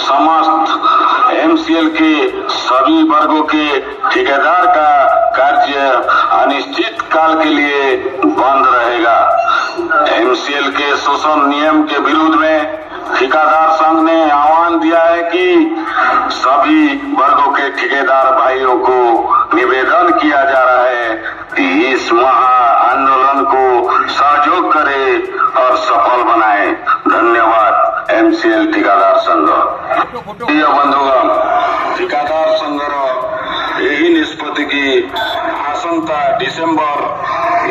समस्त एमसीएल के सभी वर्गों के ठेकेदार का कार्य अनिश्चित काल के लिए बंद रहेगा। एमसीएल के शोषण नियम के विरुद्ध में ठेकेदार संघ ने आह्वान दिया है कि सभी वर्गों के ठेकेदार भाइयों को निवेदन किया जा रहा है कि इस महा आंदोलन को सहयोग करे और सफल बनाए। धन्यवाद। एमसीएल ठेकेदार संघ। प्रिय बंधुगण, ठेकेदार संघर यही निष्पत्ति की आसंता डिसेम्बर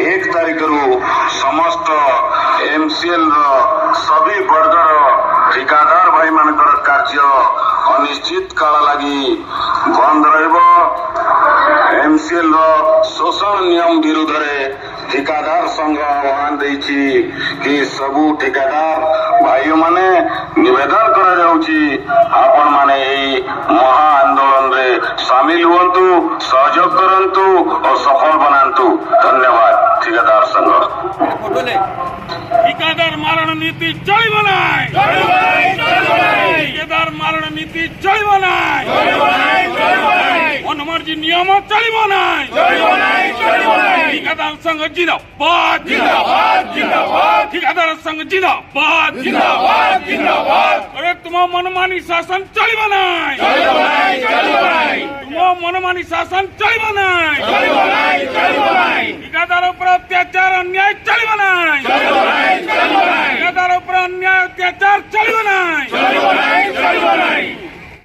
1 तारिख समस्त एमसीएल सभी वर्गर ठेकेदार भाई मानकर कार्य अनिश्चित काल लगी बंद रहिबो। एमसीएल शोषण नियम विरुद्ध ठेकेदार संघ आह्वान देछि कि सबू ठेकेदार भाई माने निवेदन करा जाउछि आपण माने एही महा आंदोलन रे शामिल हुअन्तु, सहयोग करन्तु और सफल बनान्तु। धन्यवाद। ठेकेदार संघ। ठेकेदार मारण नीति चलिब नाय, ठेकेदार मारण नीति चलिब नाय, मनमर्जी नियम चलिब नाय। ठेकेदार संघ जिंदाबाद, ठेकेदार संघ जिंदाबाद। अरे तुम मनमानी शासन चलिब नाय, तुम मनमानी शासन चलिब नाय। ठेकेदार पर अत्याचार अन्याय चलिब नाय, ठेकेदार पर अन्याय अत्याचार चलिब नाय।